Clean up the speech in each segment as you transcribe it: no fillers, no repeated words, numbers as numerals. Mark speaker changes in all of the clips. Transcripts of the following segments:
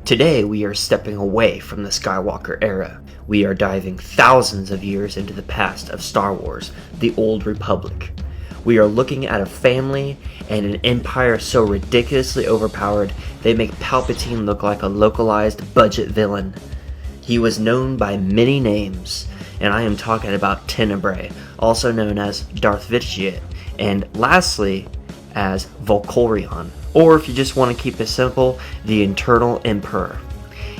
Speaker 1: Today we are stepping away from the Skywalker era. We are diving thousands of years into the past of Star Wars, the Old Republic. We are looking at a family and an empire so ridiculously overpowered they make Palpatine look like a localized budget villain. He was known by many names, and I am talking about Tenebrae, also known as Darth Vitiate, and lastly, as Volcorion, or if you just want to keep it simple, the Eternal Emperor.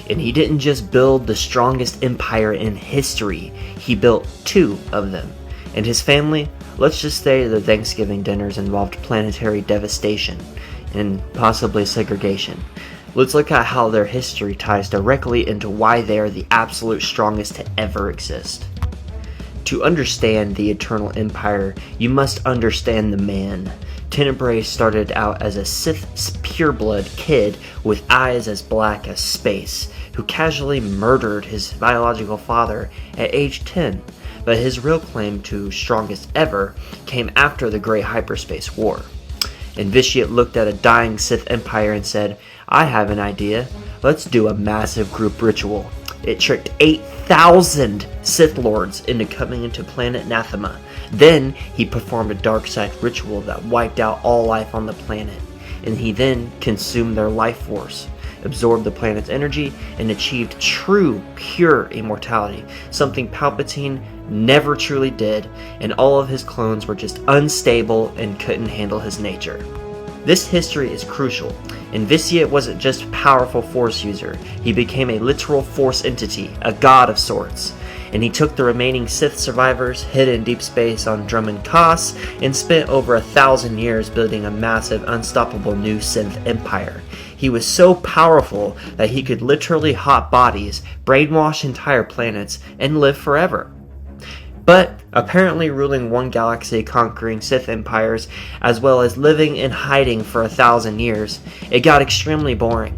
Speaker 1: And he didn't just build the strongest empire in history, he built two of them. And his family, let's just say the Thanksgiving dinners involved planetary devastation and possibly segregation. Let's look at how their history ties directly into why they are the absolute strongest to ever exist. To understand the Eternal Empire, you must understand the man. Tenebrae started out as a Sith pureblood kid with eyes as black as space, who casually murdered his biological father at age 10, but his real claim to strongest ever came after the Great Hyperspace War. And Vitiate looked at a dying Sith Empire and said, "I have an idea, let's do a massive group ritual." It tricked 8,000 Sith Lords into coming into planet Nathema. Then he performed a dark side ritual that wiped out all life on the planet, and he then consumed their life force, absorbed the planet's energy, and achieved true, pure immortality, something Palpatine never truly did, and all of his clones were just unstable and couldn't handle his nature. This history is crucial, and Vitiate wasn't just a powerful Force user, he became a literal Force entity, a god of sorts. And he took the remaining Sith survivors, hid in deep space on Drummond Kaas, and spent over 1,000 years building a massive, unstoppable new Sith empire. He was so powerful that he could literally hot bodies, brainwash entire planets, and live forever. But apparently ruling one galaxy, conquering Sith empires, as well as living in hiding for 1,000 years, it got extremely boring.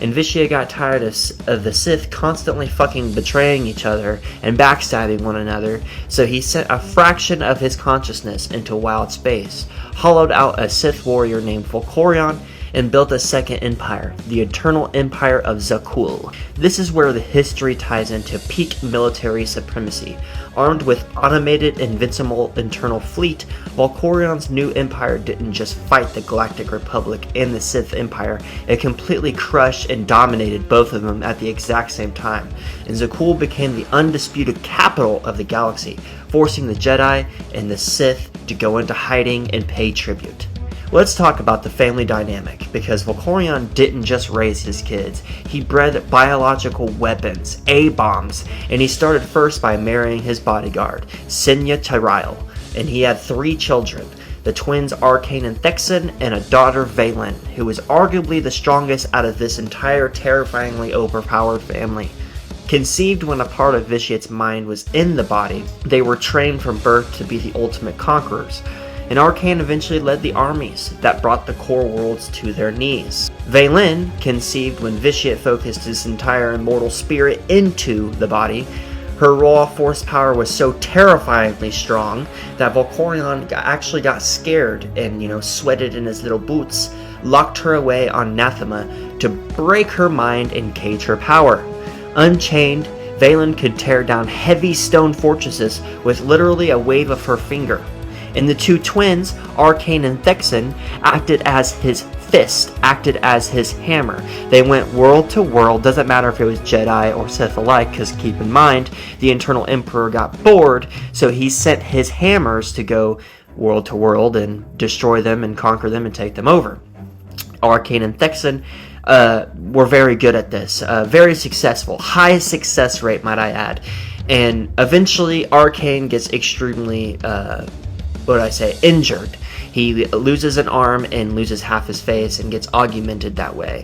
Speaker 1: And Vitiate got tired of the Sith constantly fucking betraying each other and backstabbing one another, so he sent a fraction of his consciousness into wild space, hollowed out a Sith warrior named Volcorion, and built a second empire, the Eternal Empire of Zakuul. This is where the history ties into peak military supremacy. Armed with automated, invincible internal fleet, Volcorion's new empire didn't just fight the Galactic Republic and the Sith Empire, it completely crushed and dominated both of them at the exact same time, and Zakuul became the undisputed capital of the galaxy, forcing the Jedi and the Sith to go into hiding and pay tribute. Let's talk about the family dynamic, because Volcorion didn't just raise his kids, he bred biological weapons, A-bombs, and he started first by marrying his bodyguard, Senya Tyrael, and he had 3 children, the twins Arcane and Thexan, and a daughter Vaylin, who was arguably the strongest out of this entire terrifyingly overpowered family. Conceived when a part of Vitiate's mind was in the body, they were trained from birth to be the ultimate conquerors. And Arcane eventually led the armies that brought the core worlds to their knees. Vaylin, conceived when Vitiate focused his entire immortal spirit into the body, her raw force power was so terrifyingly strong that Volcorion actually got scared and, sweated in his little boots, locked her away on Nathema to break her mind and cage her power. Unchained, Vaylin could tear down heavy stone fortresses with literally a wave of her finger. And the 2 twins, Arcane and Thexan, acted as his fist, acted as his hammer. They went world to world, doesn't matter if it was Jedi or Sith alike, because keep in mind, the Eternal Emperor got bored, so he sent his hammers to go world to world and destroy them and conquer them and take them over. Arcane and Thexan were very good at this, very successful, high success rate, might I add. And eventually, Arcane gets extremely injured. He loses an arm and loses half his face and gets augmented that way.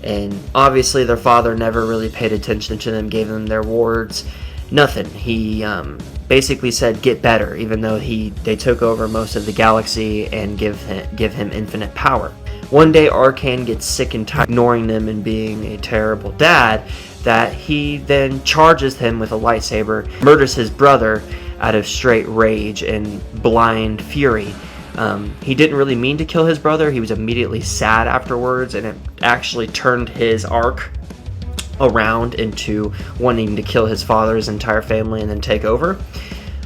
Speaker 1: And obviously their father never really paid attention to them, gave them their wards, nothing. He basically said get better, even though they took over most of the galaxy and give him infinite power. One day Arcane gets sick and tired of ignoring them and being a terrible dad, that he then charges him with a lightsaber, murders his brother out of straight rage and blind fury. He didn't really mean to kill his brother. He was immediately sad afterwards, and it actually turned his arc around into wanting to kill his father's entire family and then take over.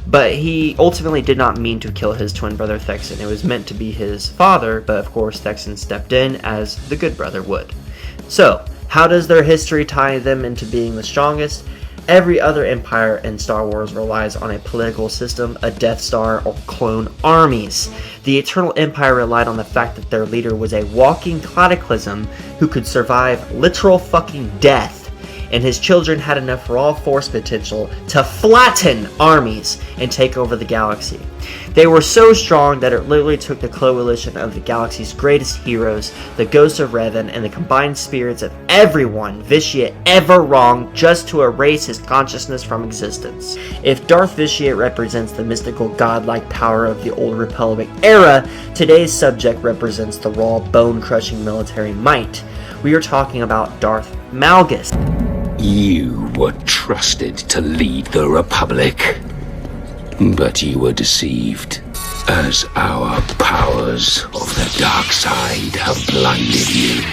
Speaker 1: But he ultimately did not mean to kill his twin brother Thexan. It was meant to be his father, but of course Thexan stepped in as the good brother would. So, how does their history tie them into being the strongest? Every other empire in Star Wars relies on a political system, a Death Star, or clone armies. The Eternal Empire relied on the fact that their leader was a walking cataclysm who could survive literal fucking death, and his children had enough raw force potential to flatten armies and take over the galaxy. They were so strong that it literally took the coalition of the galaxy's greatest heroes, the Ghost of Revan, and the combined spirits of everyone Vitiate ever wronged just to erase his consciousness from existence. If Darth Vitiate represents the mystical godlike power of the Old Republic era, today's subject represents the raw bone-crushing military might. We are talking about Darth Malgus.
Speaker 2: You were trusted to lead the Republic, but you were deceived, as our powers of the dark side have blinded you.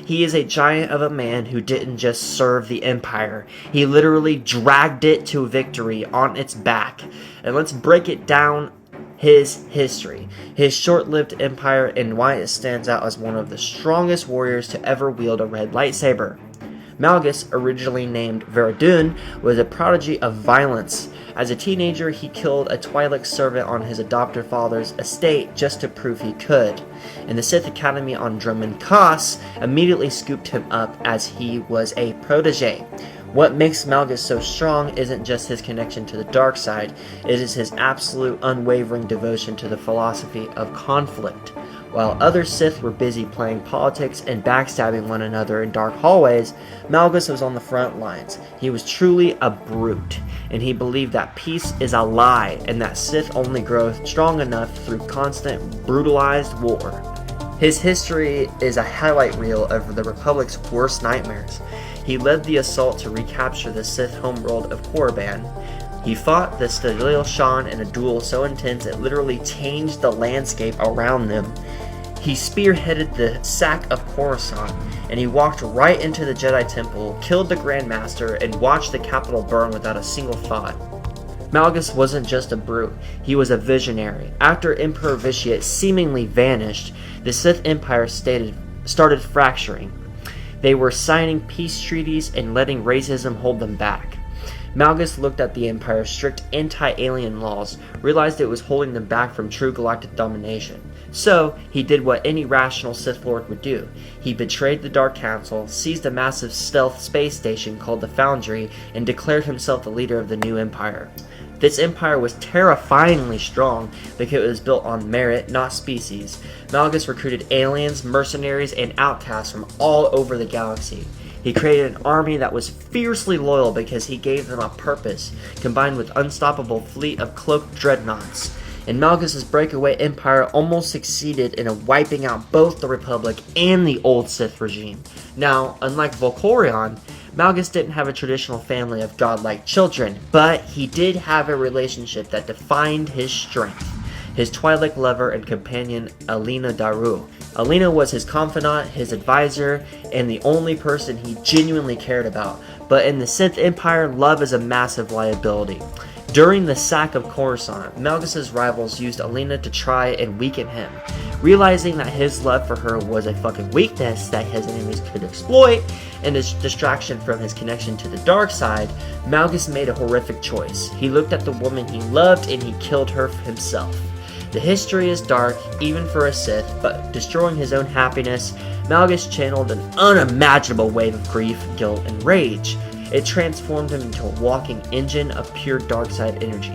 Speaker 1: He is a giant of a man who didn't just serve the Empire. He literally dragged it to victory on its back. And let's break it down. His history, his short-lived empire, and why it stands out as one of the strongest warriors to ever wield a red lightsaber. Malgus, originally named Veradun, was a prodigy of violence. As a teenager, he killed a Twi'lek servant on his adoptive father's estate just to prove he could. And the Sith Academy on Dromund Kaas immediately scooped him up as he was a protege. What makes Malgus so strong isn't just his connection to the dark side, it is his absolute unwavering devotion to the philosophy of conflict. While other Sith were busy playing politics and backstabbing one another in dark hallways, Malgus was on the front lines. He was truly a brute, and he believed that peace is a lie and that Sith only grow strong enough through constant, brutalized war. His history is a highlight reel of the Republic's worst nightmares. He led the assault to recapture the Sith homeworld of Korriban. He fought the Stalil Shan in a duel so intense it literally changed the landscape around them. He spearheaded the sack of Coruscant, and he walked right into the Jedi Temple, killed the Grand Master, and watched the capital burn without a single thought. Malgus wasn't just a brute, he was a visionary. After Emperor Vitiate seemingly vanished, the Sith Empire started fracturing. They were signing peace treaties and letting racism hold them back. Malgus looked at the Empire's strict anti-alien laws, realized it was holding them back from true galactic domination. So, he did what any rational Sith Lord would do. He betrayed the Dark Council, seized a massive stealth space station called the Foundry, and declared himself the leader of the new Empire. This empire was terrifyingly strong because it was built on merit, not species. Malgus recruited aliens, mercenaries, and outcasts from all over the galaxy. He created an army that was fiercely loyal because he gave them a purpose, combined with unstoppable fleet of cloaked dreadnoughts. And Malgus' breakaway empire almost succeeded in wiping out both the Republic and the old Sith regime. Now, unlike Volcorion, Malgus didn't have a traditional family of godlike children, but he did have a relationship that defined his strength. His Twi'lek lover and companion, Alina Daru. Alina was his confidant, his advisor, and the only person he genuinely cared about. But in the Sith Empire, love is a massive liability. During the sack of Coruscant, Malgus' rivals used Alina to try and weaken him. Realizing that his love for her was a fucking weakness that his enemies could exploit, and his distraction from his connection to the dark side, Malgus made a horrific choice. He looked at the woman he loved and he killed her himself. The history is dark, even for a Sith, but destroying his own happiness, Malgus channeled an unimaginable wave of grief, guilt, and rage. It transformed him into a walking engine of pure dark side energy.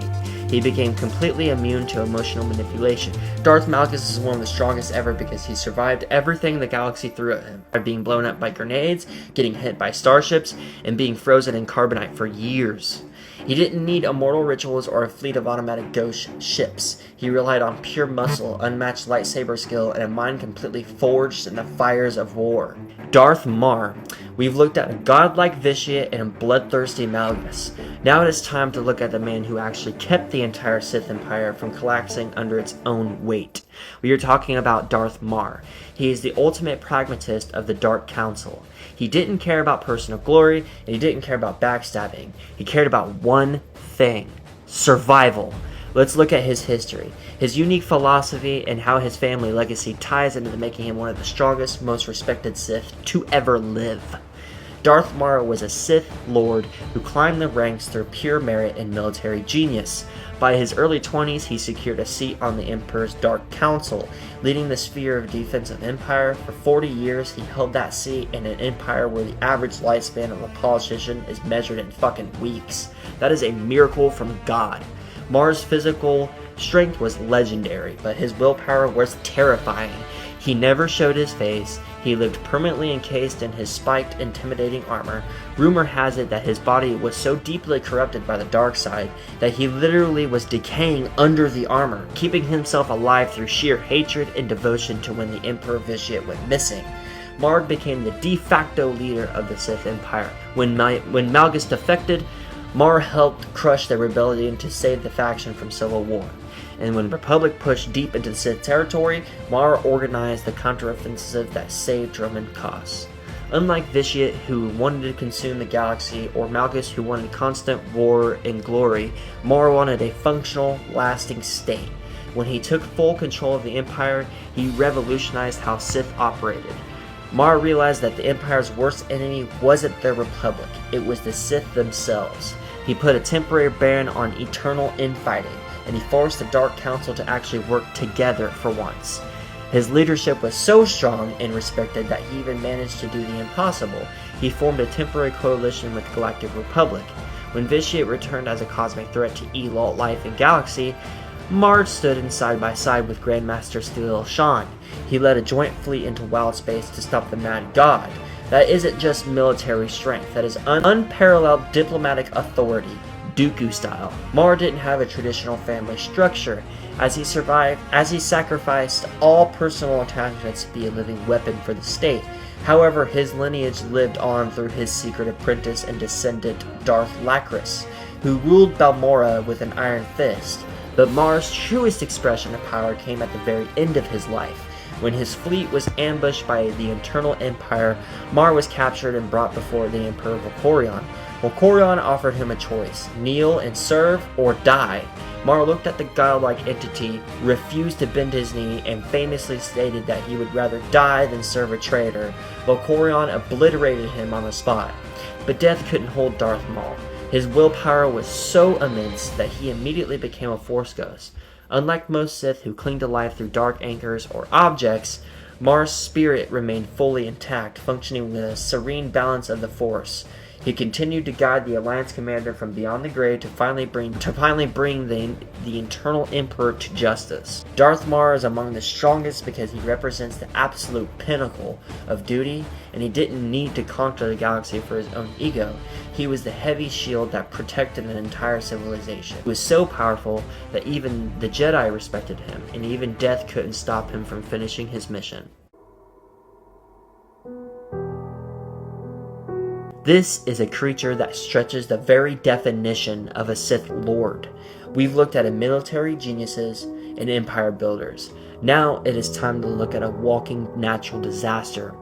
Speaker 1: He became completely immune to emotional manipulation. Darth Malgus is one of the strongest ever because he survived everything the galaxy threw at him. Being blown up by grenades, getting hit by starships, and being frozen in carbonite for years. He didn't need immortal rituals or a fleet of automatic ghost ships. He relied on pure muscle, unmatched lightsaber skill, and a mind completely forged in the fires of war. Darth Mar We've looked at a godlike Vitiate and a bloodthirsty Malgus. Now it is time to look at the man who actually kept the entire Sith Empire from collapsing under its own weight. We are talking about Darth Marr. He is the ultimate pragmatist of the Dark Council. He didn't care about personal glory, and he didn't care about backstabbing. He cared about one thing: survival. Let's look at his history, his unique philosophy, and how his family legacy ties into making him one of the strongest, most respected Sith to ever live. Darth Marr was a Sith Lord who climbed the ranks through pure merit and military genius. By his early 20s, he secured a seat on the Emperor's Dark Council, leading the sphere of defense of Empire. For 40 years, he held that seat in an empire where the average lifespan of a politician is measured in fucking weeks. That is a miracle from God. Marr's physical strength was legendary, but his willpower was terrifying. He never showed his face. He lived permanently encased in his spiked, intimidating armor. Rumor has it that his body was so deeply corrupted by the dark side that he literally was decaying under the armor, keeping himself alive through sheer hatred and devotion to when the Emperor Vitiate went missing. Marr became the de facto leader of the Sith Empire. When Malgus defected, Marr helped crush the rebellion to save the faction from civil war. And when the Republic pushed deep into the Sith territory, Marr organized the counteroffensive that saved Roman cause. Unlike Vitiate, who wanted to consume the galaxy, or Malgus, who wanted constant war and glory, Marr wanted a functional, lasting state. When he took full control of the Empire, he revolutionized how Sith operated. Marr realized that the Empire's worst enemy wasn't the Republic, it was the Sith themselves. He put a temporary ban on eternal infighting, and he forced the Dark Council to actually work together for once. His leadership was so strong and respected that he even managed to do the impossible. He formed a temporary coalition with the Galactic Republic. When Vitiate returned as a cosmic threat to Elalt life and galaxy, Marr stood in side by side with Grandmaster Stilil Shan. He led a joint fleet into wild space to stop the Mad God. That isn't just military strength, that is unparalleled diplomatic authority, Dooku style. Marr didn't have a traditional family structure. As he sacrificed all personal attachments to be a living weapon for the state. However, his lineage lived on through his secret apprentice and descendant Darth Lacris, who ruled Balmorra with an iron fist. But Marr's truest expression of power came at the very end of his life. When his fleet was ambushed by the Internal Empire, Marr was captured and brought before the Emperor Valkorion. Valkorion offered him a choice: kneel and serve, or die. Marr looked at the godlike entity, refused to bend his knee, and famously stated that he would rather die than serve a traitor. Valkorion obliterated him on the spot. But death couldn't hold Darth Maul. His willpower was so immense that he immediately became a Force ghost. Unlike most Sith who cling to life through dark anchors or objects, Marr's spirit remained fully intact, functioning with a serene balance of the Force. He continued to guide the Alliance commander from beyond the grave to finally bring the Eternal Emperor to justice. Darth Marr is among the strongest because he represents the absolute pinnacle of duty, and he didn't need to conquer the galaxy for his own ego. He was the heavy shield that protected an entire civilization. He was so powerful that even the Jedi respected him, and even death couldn't stop him from finishing his mission. This is a creature that stretches the very definition of a Sith Lord. We've looked at military geniuses and empire builders. Now it is time to look at a walking natural disaster.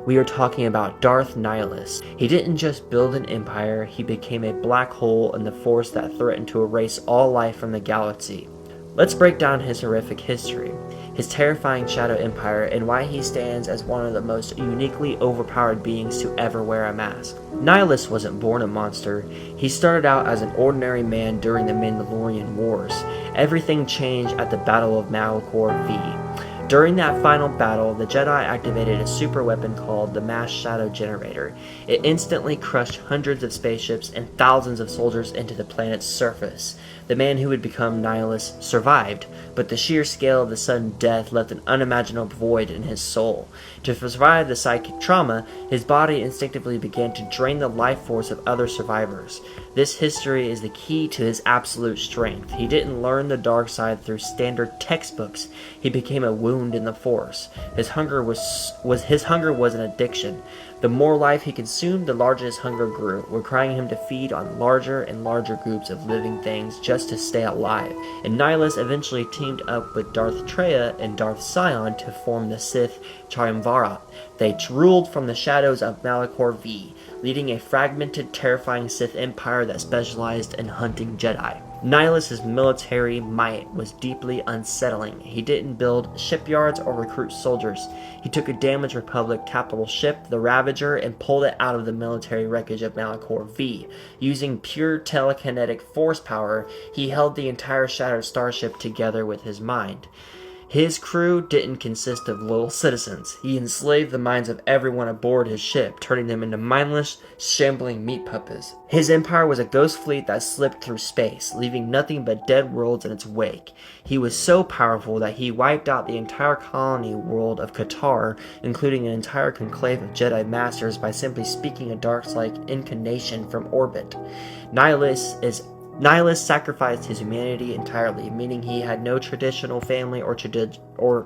Speaker 1: We are talking about Darth Nihilus. He didn't just build an empire, he became a black hole in the Force that threatened to erase all life from the galaxy. Let's break down his horrific history, his terrifying shadow empire, and why he stands as one of the most uniquely overpowered beings to ever wear a mask. Nihilus wasn't born a monster. He started out as an ordinary man during the Mandalorian Wars. Everything changed at the Battle of Malachor V. During that final battle, the Jedi activated a super weapon called the Mass Shadow Generator. It instantly crushed hundreds of spaceships and thousands of soldiers into the planet's surface. The man who would become Nihilus survived, but the sheer scale of the sudden death left an unimaginable void in his soul. To survive the psychic trauma, his body instinctively began to drain the life force of other survivors. This history is the key to his absolute strength. He didn't learn the dark side through standard textbooks. He became a wound in the Force. His hunger was an addiction. The more life he consumed, the larger his hunger grew, requiring him to feed on larger and larger groups of living things just to stay alive. And Nihilus eventually teamed up with Darth Traya and Darth Sion to form the Sith Triumvirate. They ruled from the shadows of Malachor V, leading a fragmented, terrifying Sith empire that specialized in hunting Jedi. Nihilus's military might was deeply unsettling. He didn't build shipyards or recruit soldiers. He took a damaged Republic capital ship, the Ravager, and pulled it out of the military wreckage of Malachor V. Using pure telekinetic force power, he held the entire shattered starship together with his mind. His crew didn't consist of loyal citizens. He enslaved the minds of everyone aboard his ship, turning them into mindless, shambling meat puppets. His empire was a ghost fleet that slipped through space, leaving nothing but dead worlds in its wake. He was so powerful that he wiped out the entire colony world of Qatar, including an entire conclave of Jedi Masters, by simply speaking a dark-like incarnation from orbit. Nihilus sacrificed his humanity entirely, meaning he had no traditional family or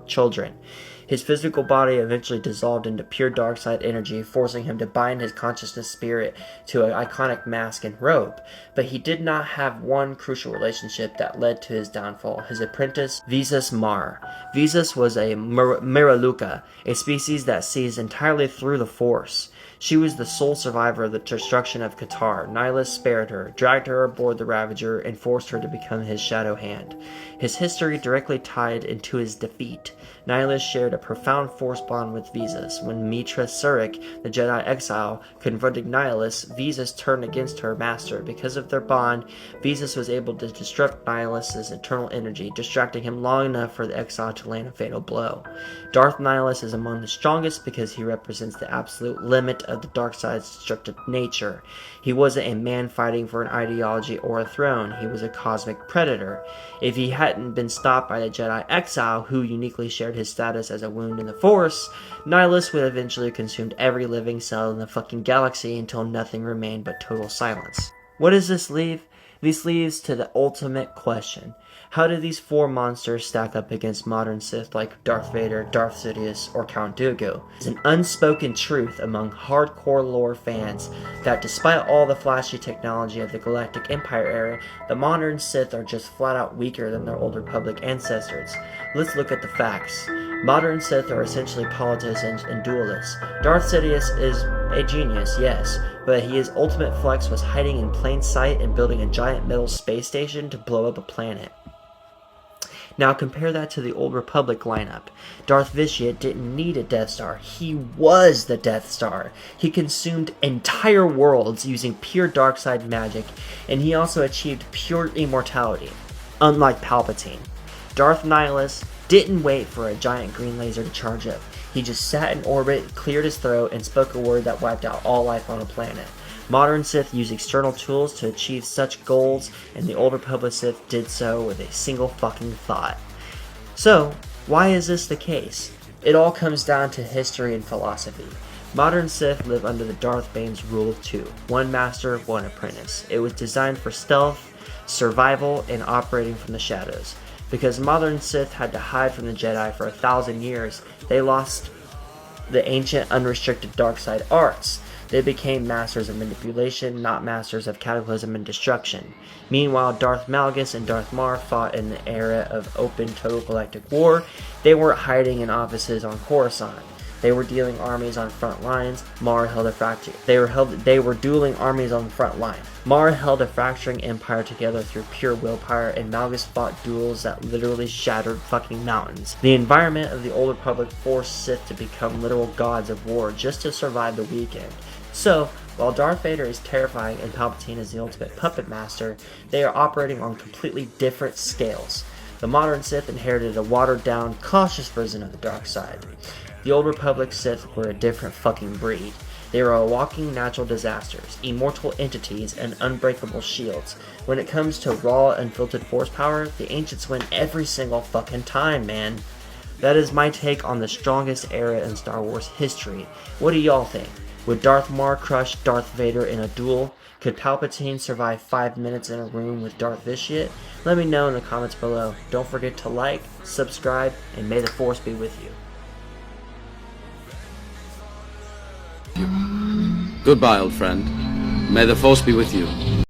Speaker 1: children. His physical body eventually dissolved into pure dark side energy, forcing him to bind his consciousness spirit to an iconic mask and robe. But he did not have one crucial relationship that led to his downfall: his apprentice, Visas Mar. Visas was a Miraluka, a species that sees entirely through the Force. She was the sole survivor of the destruction of Qatar. Nihilus spared her, dragged her aboard the Ravager, and forced her to become his shadow hand. His history directly tied into his defeat. Nihilus shared a profound force bond with Visas. When Mitra Surik, the Jedi exile, confronted Nihilus, Visas turned against her master. Because of their bond, Visas was able to disrupt Nihilus's eternal energy, distracting him long enough for the exile to land a fatal blow. Darth Nihilus is among the strongest because he represents the absolute limit of the dark side's destructive nature. He wasn't a man fighting for an ideology or a throne. He was a cosmic predator. If he hadn't been stopped by the Jedi exile, who uniquely shared his status as a wound in the Force, Nihilus would eventually consumed every living cell in the fucking galaxy until nothing remained but total silence. What does this leave? This leads to the ultimate question. How do these four monsters stack up against modern Sith like Darth Vader, Darth Sidious, or Count Dooku? It's an unspoken truth among hardcore lore fans that despite all the flashy technology of the Galactic Empire era, the modern Sith are just flat out weaker than their Old Republic ancestors. Let's look at the facts. Modern Sith are essentially politicians and duelists. Darth Sidious is a genius, yes, but his ultimate flex was hiding in plain sight and building a giant metal space station to blow up a planet. Now compare that to the Old Republic lineup. Darth Vitiate didn't need a Death Star. He was the Death Star. He consumed entire worlds using pure dark side magic, and he also achieved pure immortality, unlike Palpatine. Darth Nihilus didn't wait for a giant green laser to charge up. He just sat in orbit, cleared his throat, and spoke a word that wiped out all life on the planet. Modern Sith use external tools to achieve such goals, and the Old Republic Sith did so with a single fucking thought. So, why is this the case? It all comes down to history and philosophy. Modern Sith live under the Darth Bane's rule of two: one master, one apprentice. It was designed for stealth, survival, and operating from the shadows. Because modern Sith had to hide from the Jedi for 1,000 years, they lost the ancient unrestricted dark side arts. They became masters of manipulation, not masters of cataclysm and destruction. Meanwhile, Darth Malgus and Darth Mar fought in the era of open total galactic war. They weren't hiding in offices on Coruscant. They were dealing armies on front lines. Mar held a They were dueling armies on the front line. Mar held a fracturing empire together through pure willpower, and Malgus fought duels that literally shattered fucking mountains. The environment of the Old Republic forced Sith to become literal gods of war just to survive the weekend. So, while Darth Vader is terrifying and Palpatine is the ultimate puppet master, they are operating on completely different scales. The modern Sith inherited a watered-down, cautious version of the dark side. The Old Republic Sith were a different fucking breed. They were walking natural disasters, immortal entities, and unbreakable shields. When it comes to raw, unfiltered force power, the ancients win every single fucking time, man. That is my take on the strongest era in Star Wars history. What do y'all think? Would Darth Maul crush Darth Vader in a duel? Could Palpatine survive 5 minutes in a room with Darth Vitiate? Let me know in the comments below. Don't forget to like, subscribe, and may the Force be with you.
Speaker 3: Goodbye, old friend. May the Force be with you.